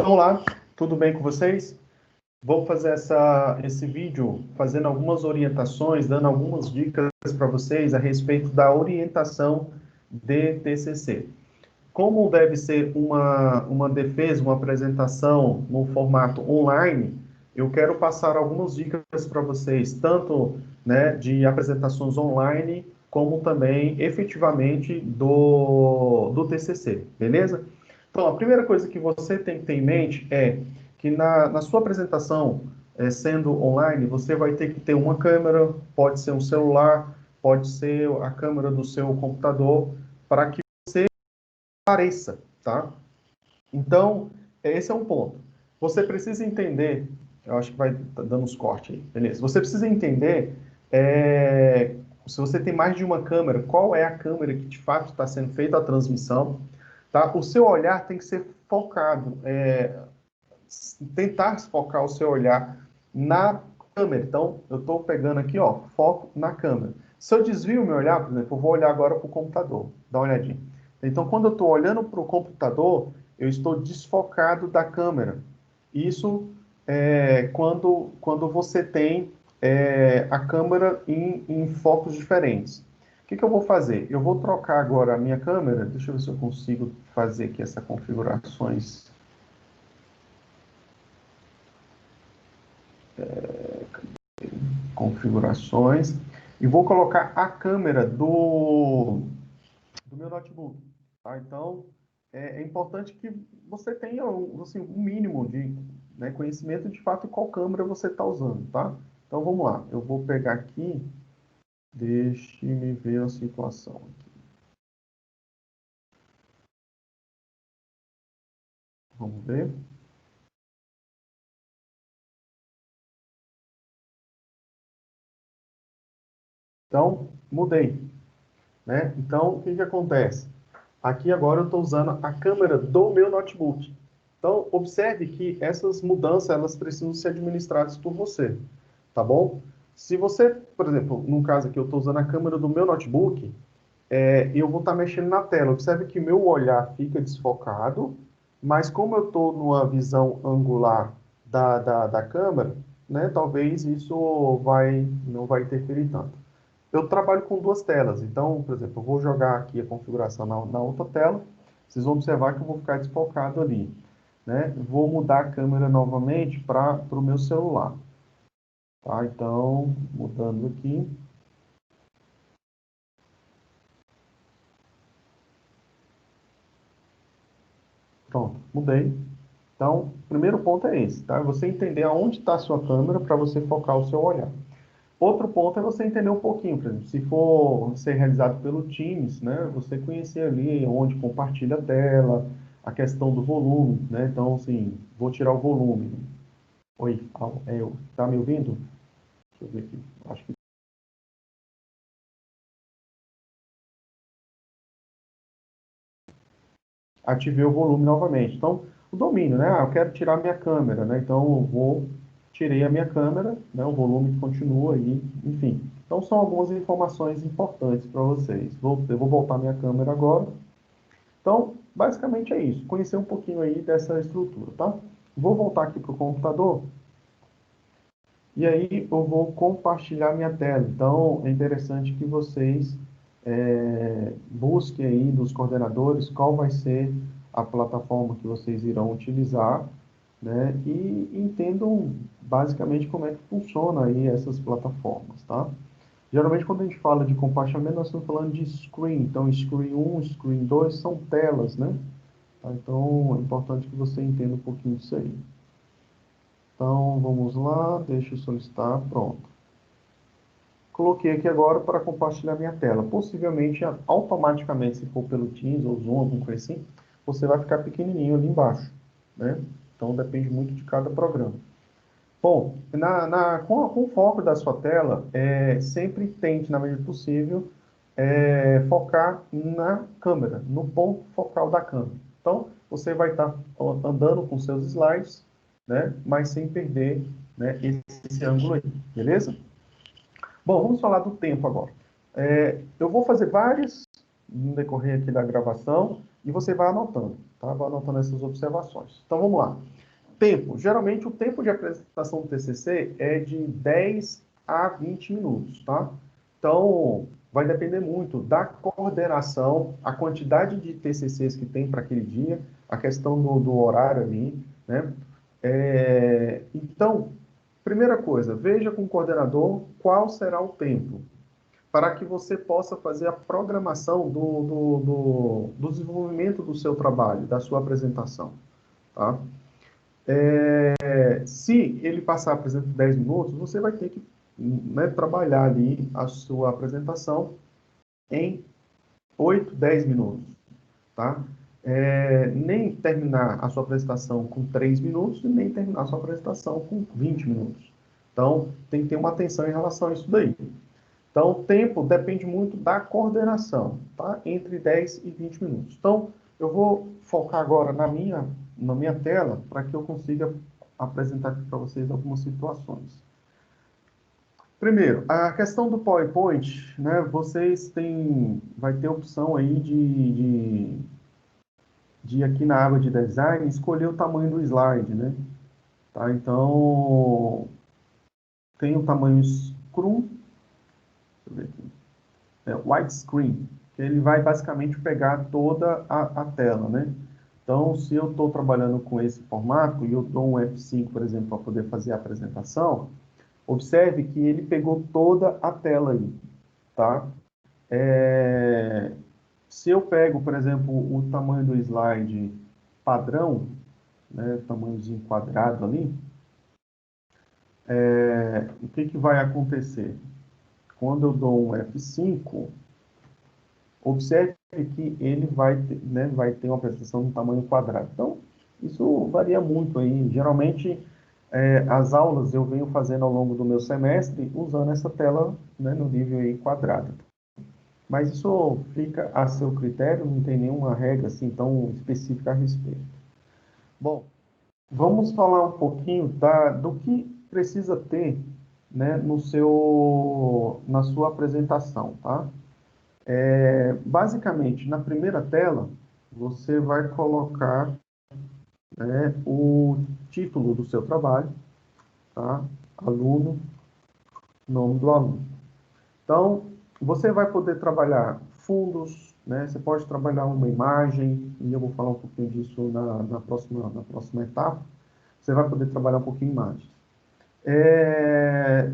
Então, olá, tudo bem com vocês? Vou fazer esse vídeo fazendo algumas orientações, dando algumas dicas para vocês a respeito da orientação de TCC. Como deve ser uma defesa, uma apresentação no formato online, eu quero passar algumas dicas para vocês, tanto de apresentações online, como também, efetivamente, do TCC, beleza? Então, a primeira coisa que você tem que ter em mente é que na sua apresentação, sendo online, você vai ter que ter uma câmera, pode ser um celular, pode ser a câmera do seu computador, para que apareça, tá? Então, esse é um ponto. Você precisa entender, eu acho que vai dando uns cortes aí, beleza? Você precisa entender, se você tem mais de uma câmera, qual é a câmera que de fato está sendo feita a transmissão, tá? O seu olhar tem que ser focado, tentar focar o seu olhar na câmera. Então, eu estou pegando aqui, ó, foco na câmera. Se eu desvio o meu olhar, por exemplo, eu vou olhar agora para o computador, dá uma olhadinha. Então, quando eu estou olhando para o computador, eu estou desfocado da câmera. Isso é quando você tem a câmera em focos diferentes. O que eu vou fazer? Eu vou trocar agora a minha câmera. Deixa eu ver se eu consigo fazer aqui essas configurações. Configurações. E vou colocar a câmera do meu notebook. Tá? Então, é importante que você tenha assim, um mínimo de conhecimento de fato qual câmera você está usando, tá? Então, vamos lá. Eu vou pegar aqui, deixe-me ver a situação aqui. Vamos ver. Então, mudei. Né? Então, o que que acontece? Aqui agora eu estou usando a câmera do meu notebook. Então, observe que essas mudanças, elas precisam ser administradas por você, tá bom? Se você, por exemplo, no caso aqui, eu estou usando a câmera do meu notebook, eu vou estar mexendo na tela. Observe que o meu olhar fica desfocado, mas como eu estou numa visão angular da câmera, né, talvez isso não vai interferir tanto. Eu trabalho com duas telas, então, por exemplo, eu vou jogar aqui a configuração na outra tela, vocês vão observar que eu vou ficar desfocado ali. Né? Vou mudar a câmera novamente para o meu celular. Tá? Então, mudando aqui. Pronto, mudei. Então, o primeiro ponto é esse, tá? Você entender aonde está a sua câmera para você focar o seu olhar. Outro ponto é você entender um pouquinho, por exemplo, se for ser realizado pelo Teams, né? Você conhecer ali onde compartilha a tela, a questão do volume, né? Então, assim, vou tirar o volume. Oi, tá me ouvindo? Deixa eu ver aqui. Acho que ativei o volume novamente. Então, o domínio, né? Eu quero tirar minha câmera, né? Então, tirei a minha câmera, né? O volume continua aí, enfim. Então, são algumas informações importantes para vocês. Eu vou voltar minha câmera agora. Então, basicamente é isso. Conhecer um pouquinho aí dessa estrutura, tá? Vou voltar aqui para o computador. E aí, eu vou compartilhar minha tela. Então, é interessante que vocês busquem aí dos coordenadores qual vai ser a plataforma que vocês irão utilizar, né? E entendam basicamente como é que funciona aí essas plataformas, tá? Geralmente, quando a gente fala de compartilhamento, nós estamos falando de screen. Então, screen 1, screen 2 são telas, né? Tá? Então, é importante que você entenda um pouquinho disso aí. Então, vamos lá, deixa eu solicitar, pronto. Coloquei aqui agora para compartilhar minha tela. Possivelmente, automaticamente, se for pelo Teams ou Zoom, alguma coisa assim, você vai ficar pequenininho ali embaixo, né? Então, depende muito de cada programa. Bom, com o foco da sua tela, sempre tente, na medida do possível, focar na câmera, no ponto focal da câmera. Então, você vai estar andando com seus slides, né? Mas sem perder, né, esse ângulo aí, beleza? Bom, vamos falar do tempo agora. Eu vou fazer várias no decorrer aqui da gravação e você vai anotando, tá? Vai anotando essas observações. Então, vamos lá. Tempo. Geralmente, o tempo de apresentação do TCC é de 10 a 20 minutos, tá? Então, vai depender muito da coordenação, a quantidade de TCCs que tem para aquele dia, a questão do horário ali, né? Então, primeira coisa, veja com o coordenador qual será o tempo, para que você possa fazer a programação do desenvolvimento do seu trabalho, da sua apresentação, tá? Se ele passar, por exemplo, 10 minutos, você vai ter que, né, trabalhar ali a sua apresentação em 8, 10 minutos, tá? Nem terminar a sua apresentação com 3 minutos e nem terminar a sua apresentação com 20 minutos. Então, tem que ter uma atenção em relação a isso daí. Então, o tempo depende muito da coordenação, tá? Entre 10 e 20 minutos. Então, eu vou focar agora na minha tela para que eu consiga apresentar aqui para vocês algumas situações. Primeiro, a questão do PowerPoint, né? Vai ter a opção aí de aqui na aba de design, escolher o tamanho do slide, né? Tá? Então, tem o tamanho Scrum, deixa eu ver aqui, widescreen, que ele vai basicamente pegar toda a tela, né? Então, se eu estou trabalhando com esse formato e eu dou um F5, por exemplo, para poder fazer a apresentação, observe que ele pegou toda a tela aí, tá? Se eu pego, por exemplo, o tamanho do slide padrão, né, tamanhozinho quadrado ali, o que vai acontecer? Quando eu dou um F5, observe que ele vai ter uma apresentação no tamanho quadrado. Então, isso varia muito aí. Geralmente, as aulas eu venho fazendo ao longo do meu semestre usando essa tela, né, no nível aí quadrado. Mas isso fica a seu critério, não tem nenhuma regra assim tão específica a respeito. Bom, vamos falar um pouquinho do que precisa ter, né, na sua apresentação, tá? Basicamente, na primeira tela, você vai colocar, né, o título do seu trabalho, tá? Aluno, nome do aluno. Então, você vai poder trabalhar fundos, né? Você pode trabalhar uma imagem, e eu vou falar um pouquinho disso na próxima etapa. Você vai poder trabalhar um pouquinho imagens.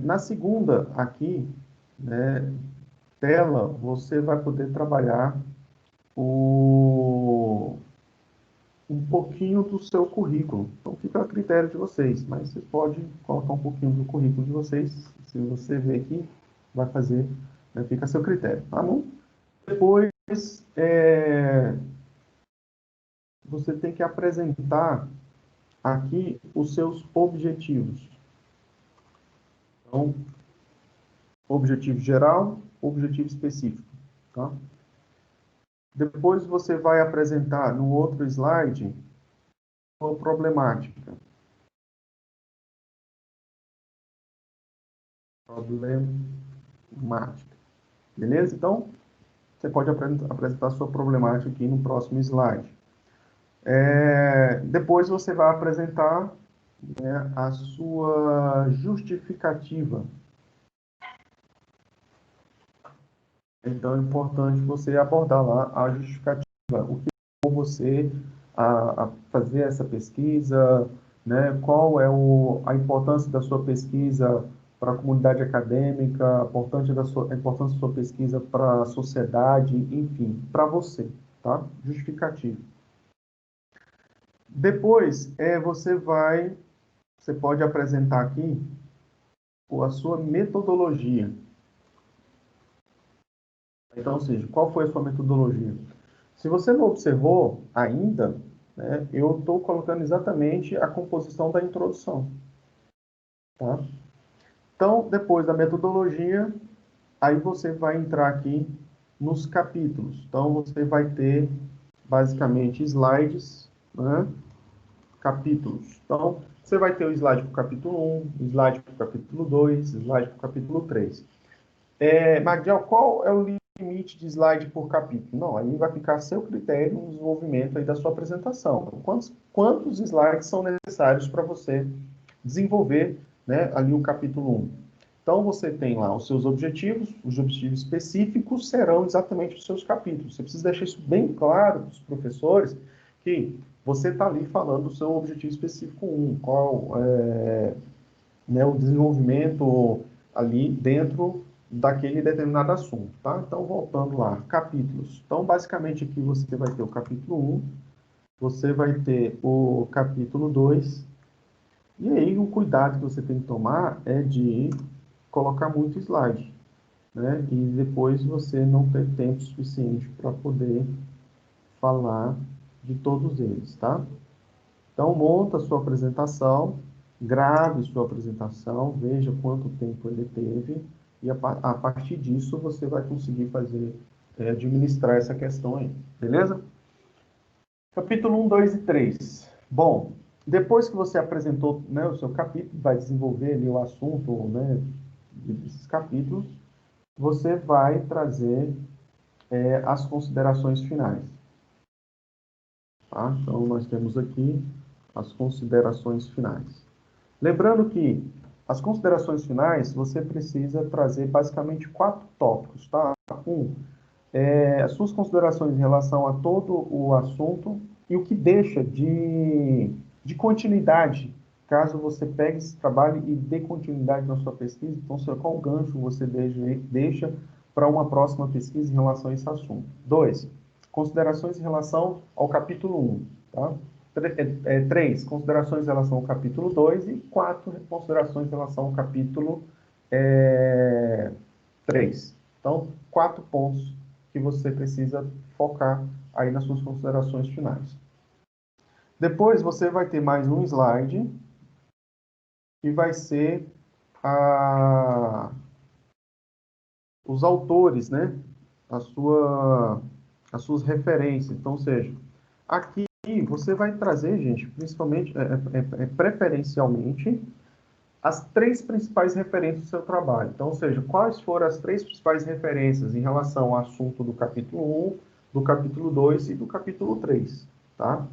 Na segunda, aqui, né, tela, você vai poder trabalhar um pouquinho do seu currículo. Então, fica a critério de vocês, mas vocês podem colocar um pouquinho do currículo de vocês. Se você ver aqui, vai fazer, né, fica a seu critério, tá bom? Depois, você tem que apresentar aqui os seus objetivos. Então, objetivo geral, objetivo específico, tá? Depois você vai apresentar no outro slide a problemática. Problemática. Beleza? Então, você pode apresentar a sua problemática aqui no próximo slide. Depois você vai apresentar, né, a sua justificativa. Então, é importante você abordar lá a justificativa, o que levou você a fazer essa pesquisa, né? Qual é a importância da sua pesquisa para a comunidade acadêmica, a importância da sua pesquisa para a sociedade, enfim, para você, tá? Justificativa. Depois, você pode apresentar aqui a sua metodologia. Então, ou seja, qual foi a sua metodologia? Se você não observou ainda, né, eu estou colocando exatamente a composição da introdução. Tá? Então, depois da metodologia, aí você vai entrar aqui nos capítulos. Então, você vai ter, basicamente, slides, né, capítulos. Então, você vai ter o slide para o capítulo 1, slide para o capítulo 2, slide para o capítulo 3. Magdiel, qual é o livro limite de slide por capítulo? Não, aí vai ficar a seu critério no desenvolvimento aí da sua apresentação. Quantos slides são necessários para você desenvolver, né, ali o capítulo 1? Então, você tem lá os seus objetivos, os objetivos específicos serão exatamente os seus capítulos. Você precisa deixar isso bem claro para os professores, que você está ali falando do seu objetivo específico 1, qual é, né, o desenvolvimento ali dentro daquele determinado assunto, tá? Então, voltando lá, capítulos. Então, basicamente, aqui você vai ter o capítulo 1, você vai ter o capítulo 2, e aí o cuidado que você tem que tomar é de colocar muito slide, né? E depois você não ter tempo suficiente para poder falar de todos eles, tá? Então, monta a sua apresentação, grave sua apresentação, veja quanto tempo ele teve, e a partir disso você vai conseguir fazer, administrar essa questão aí, beleza? Capítulo 1, 2 e 3. Bom, depois que você apresentou, né, o seu capítulo, vai desenvolver ali o assunto, né, desses capítulos, você vai trazer as considerações finais. Tá? Então, nós temos aqui as considerações finais. Lembrando que as considerações finais, você precisa trazer basicamente 4 tópicos, tá? As suas considerações em relação a todo o assunto e o que deixa de continuidade, caso você pegue esse trabalho e dê continuidade na sua pesquisa. Então, qual gancho você deixa para uma próxima pesquisa em relação a esse assunto. 2, considerações em relação ao capítulo 1, tá? 3, considerações em relação ao capítulo 2 e 4, considerações em relação ao capítulo 3. Então, 4 pontos que você precisa focar aí nas suas considerações finais. Depois, você vai ter mais um slide, que vai ser os autores, né? As suas referências. Então, ou seja, aqui você vai trazer, gente, principalmente, preferencialmente, as 3 principais referências do seu trabalho. Então, ou seja, quais foram as 3 principais referências em relação ao assunto do capítulo 1, do capítulo 2 e do capítulo 3, tá?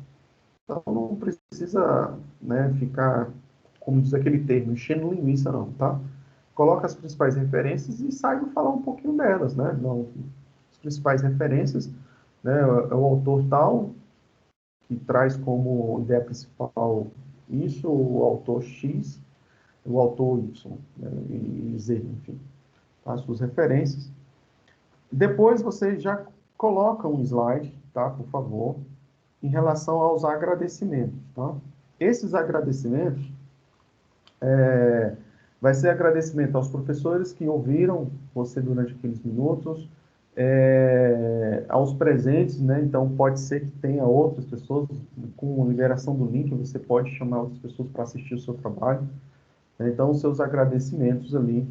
Então, não precisa, né, ficar, como diz aquele termo, enchendo linguiça, não, tá? Coloca as principais referências e saiba falar um pouquinho delas, né? Não, as principais referências, né, é o autor tal, que traz como ideia principal isso, o autor X, o autor Y, né, e Z, enfim, tá? As suas referências. Depois você já coloca um slide, tá, por favor, em relação aos agradecimentos, tá? Esses agradecimentos, vai ser agradecimento aos professores que ouviram você durante aqueles minutos, aos presentes, né? Então, pode ser que tenha outras pessoas, com liberação do link, você pode chamar outras pessoas para assistir o seu trabalho. Então, os seus agradecimentos ali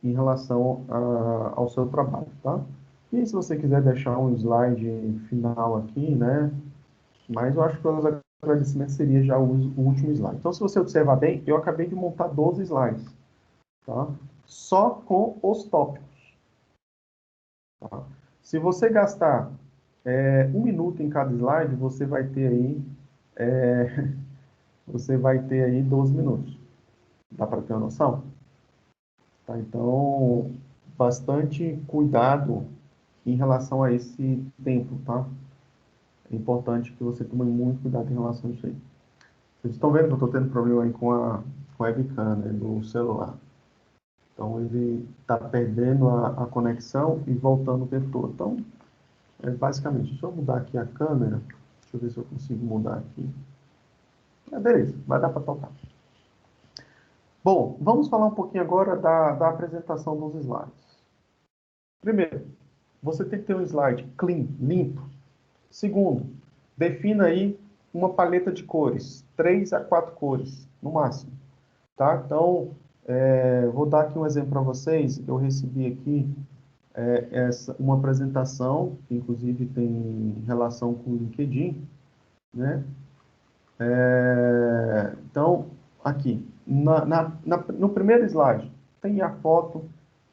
em relação ao seu trabalho, tá? E se você quiser deixar um slide final aqui, né? Mas eu acho que os agradecimentos seria já o último slide. Então, se você observar bem, eu acabei de montar 12 slides, tá? Só com os tópicos. Tá? Se você gastar 1 minuto em cada slide, você vai ter aí, você vai ter aí 12 minutos. Dá para ter uma noção? Tá? Então, bastante cuidado em relação a esse tempo, tá? É importante que você tome muito cuidado em relação a isso aí. Vocês estão vendo que eu estou tendo problema aí com a webcam, né, do celular. Então, ele está perdendo a conexão e voltando o tempo todo. Então, basicamente, deixa eu mudar aqui a câmera. Deixa eu ver se eu consigo mudar aqui. Beleza, vai dar para tocar. Bom, vamos falar um pouquinho agora da apresentação dos slides. Primeiro, você tem que ter um slide clean, limpo. Segundo, defina aí uma paleta de cores, 3 a 4 cores, no máximo. Tá? Então, vou dar aqui um exemplo para vocês. Eu recebi aqui uma apresentação, que inclusive tem relação com o LinkedIn, né? Então, aqui, no primeiro slide, tem a foto,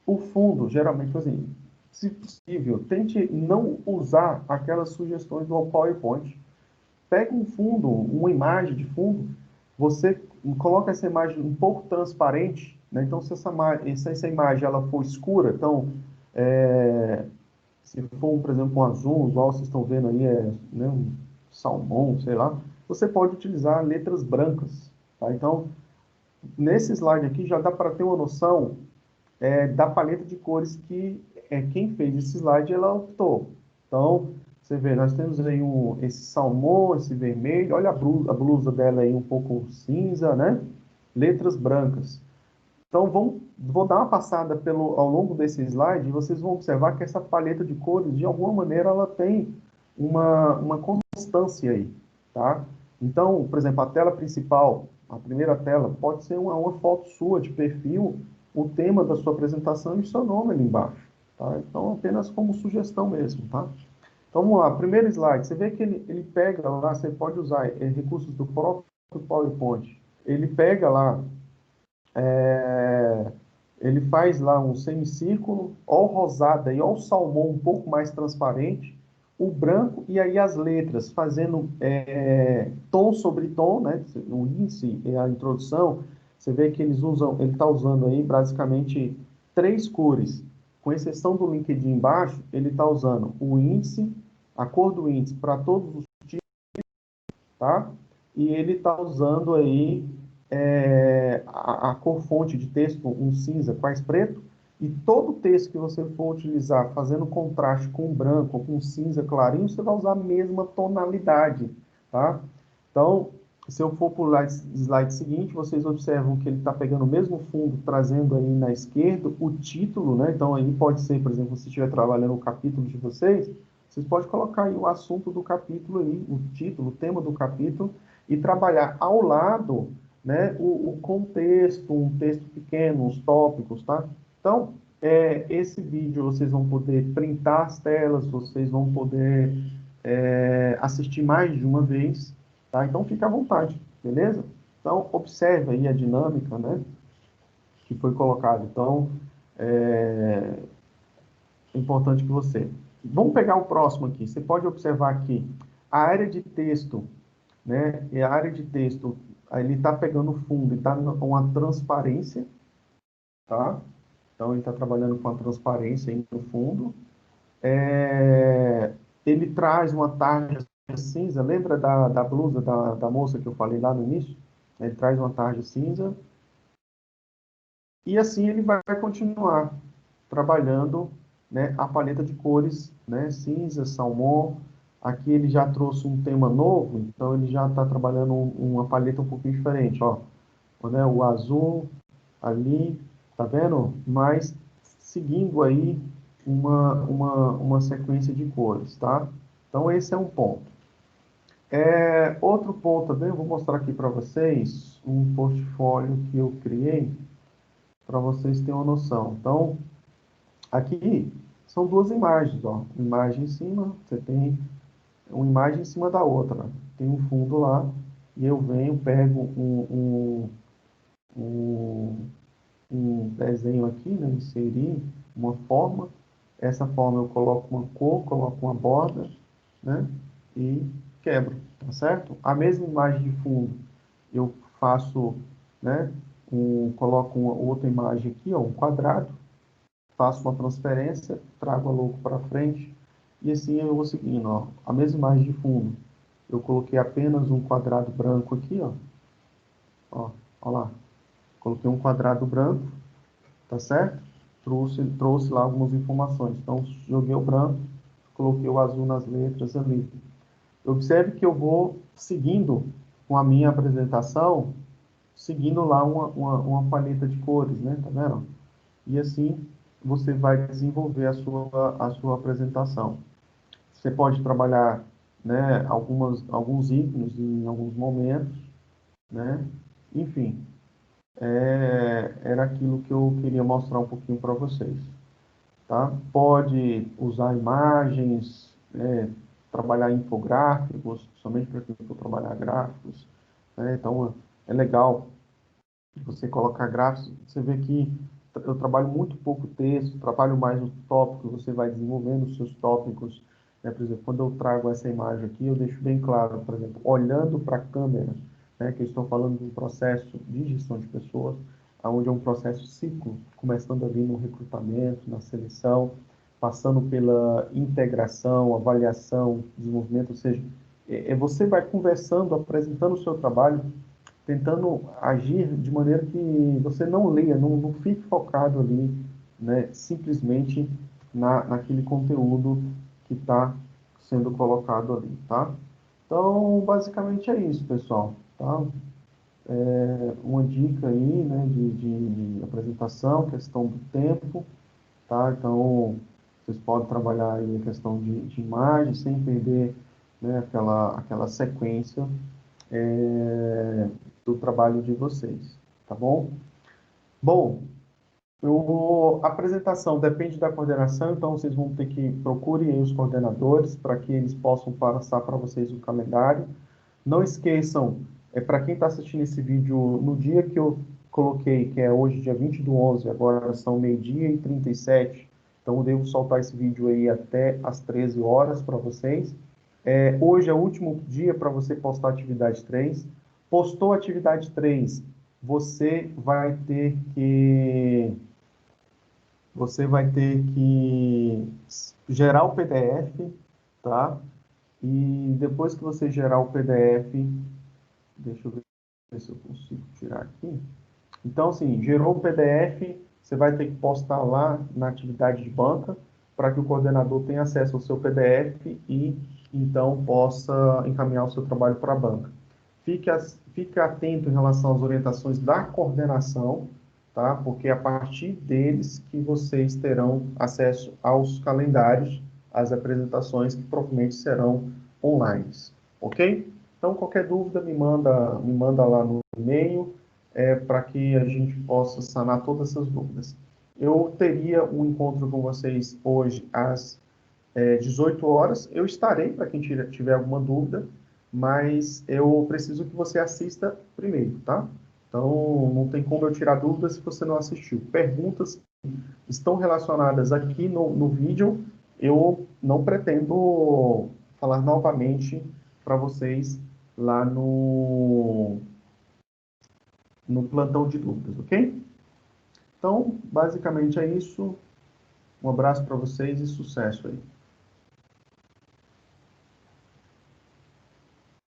o fundo, geralmente assim, se possível, tente não usar aquelas sugestões do PowerPoint. Pega um fundo, uma imagem de fundo, você coloca essa imagem um pouco transparente, né? Então, se essa imagem ela for escura, então, se for, por exemplo, um azul, igual vocês estão vendo aí, né, um salmão, sei lá, você pode utilizar letras brancas, tá? Então, nesse slide aqui já dá para ter uma noção da paleta de cores que quem fez esse slide ela optou. Então, você vê, nós temos aí esse salmão, esse vermelho, olha a blusa dela aí um pouco cinza, né? Letras brancas. Então, vou dar uma passada ao longo desse slide e vocês vão observar que essa paleta de cores, de alguma maneira, ela tem uma constância aí, tá? Então, por exemplo, a tela principal, a primeira tela, pode ser uma foto sua de perfil, o tema da sua apresentação e o seu nome ali embaixo, tá? Então, apenas como sugestão mesmo, tá? Então, vamos lá, primeiro slide, você vê que ele pega lá, você pode usar recursos do próprio PowerPoint, ele pega lá ele faz lá um semicírculo, ó o rosado e ó o salmão um pouco mais transparente, o branco e aí as letras, fazendo tom sobre tom, né? O índice e a introdução, você vê que ele está usando aí basicamente três cores, com exceção do LinkedIn embaixo, ele está usando o índice, a cor do índice para todos os tipos, tá? E ele está usando aí a cor fonte de texto, um cinza quase preto, e todo texto que você for utilizar fazendo contraste com branco ou com cinza clarinho, você vai usar a mesma tonalidade, tá? Então, se eu for para o slide seguinte, vocês observam que ele está pegando o mesmo fundo, trazendo aí na esquerda o título, né? Então, aí pode ser, por exemplo, se você estiver trabalhando o capítulo de vocês podem colocar aí o assunto do capítulo aí, o título, o tema do capítulo, e trabalhar ao lado, né, o contexto, um texto pequeno, os tópicos, tá? Então, esse vídeo vocês vão poder printar as telas, vocês vão poder assistir mais de uma vez, tá? Então, fica à vontade, beleza? Então, observe aí a dinâmica, né, que foi colocada. Então, é importante que você... Vamos pegar o próximo aqui. Você pode observar aqui a área de texto, né? E a área de texto, ele está pegando fundo e está com a transparência, tá? Então, ele está trabalhando com a transparência aí no fundo. Ele traz uma tarja cinza, lembra da blusa da moça que eu falei lá no início? Ele traz uma tarja cinza. E assim ele vai continuar trabalhando, né, a paleta de cores, né, cinza, salmão. Aqui ele já trouxe um tema novo, então ele já está trabalhando uma paleta um pouquinho diferente, ó. Né, o azul ali, tá vendo? Mas seguindo aí uma sequência de cores, tá? Então esse é um ponto. Outro ponto também, eu vou mostrar aqui para vocês um portfólio que eu criei para vocês terem uma noção. Então, aqui são duas imagens, ó. Imagem em cima, você tem uma imagem em cima da outra. Tem um fundo lá, e eu venho, pego um desenho aqui, né? Inserir uma forma. Essa forma eu coloco uma cor, coloco uma borda, né? E quebro, tá certo? A mesma imagem de fundo, eu faço, né? Coloco uma outra imagem aqui, ó, um quadrado, faço uma transferência, trago a logo para frente, e assim eu vou seguindo, ó. A mesma imagem de fundo, eu coloquei apenas um quadrado branco aqui, ó lá. Coloquei um quadrado branco, tá certo? Trouxe lá algumas informações. Então, joguei o branco, coloquei o azul nas letras ali. Observe que eu vou seguindo com a minha apresentação, seguindo lá uma paleta de cores, né? Tá vendo? E assim você vai desenvolver a sua apresentação. Você pode trabalhar, né, alguns ícones em alguns momentos, né? Enfim, era aquilo que eu queria mostrar um pouquinho para vocês, tá? Pode usar imagens, trabalhar infográficos, somente para quem for trabalhar gráficos, né? Então, é legal você colocar gráficos, você vê que eu trabalho muito pouco texto, trabalho mais os tópicos, você vai desenvolvendo os seus tópicos, né? Por exemplo, quando eu trago essa imagem aqui, eu deixo bem claro, por exemplo, olhando para a câmera, né? Que eu estou falando de um processo de gestão de pessoas, onde é um processo ciclo, começando ali no recrutamento, na seleção, passando pela integração, avaliação, desenvolvimento, ou seja, você vai conversando, apresentando o seu trabalho, tentando agir de maneira que você não leia, não fique focado ali, né, simplesmente naquele conteúdo que está sendo colocado ali, tá? Então, basicamente é isso, pessoal, tá? Uma dica aí, né, de apresentação, questão do tempo, tá? Então, vocês podem trabalhar aí a questão de imagem sem perder, né, aquela sequência do trabalho de vocês, tá bom? Bom, a apresentação depende da coordenação, então vocês vão ter que procurem os coordenadores para que eles possam passar para vocês o calendário. Não esqueçam, para quem está assistindo esse vídeo no dia que eu coloquei, que é hoje, dia 20/11, agora são 12h37, então eu devo soltar esse vídeo aí até às 13 horas para vocês. Hoje é o último dia para você postar atividade 3. Postou atividade 3, você vai ter que você vai ter que gerar o PDF, tá? E depois que você gerar o PDF, deixa eu ver se eu consigo tirar aqui. Então, assim, gerou o PDF, você vai ter que postar lá na atividade de banca para que o coordenador tenha acesso ao seu PDF e, então, possa encaminhar o seu trabalho para a banca. Fique atento em relação às orientações da coordenação, tá? Porque é a partir deles que vocês terão acesso aos calendários, às apresentações que provavelmente serão online, ok? Então, qualquer dúvida, me manda lá no e-mail, para que a gente possa sanar todas essas dúvidas. Eu teria um encontro com vocês hoje às 18 horas. Eu estarei, para quem tiver alguma dúvida, mas eu preciso que você assista primeiro, tá? Então, não tem como eu tirar dúvidas se você não assistiu. Perguntas que estão relacionadas aqui no vídeo, eu não pretendo falar novamente para vocês lá no plantão de dúvidas, ok? Então, basicamente é isso. Um abraço para vocês e sucesso aí.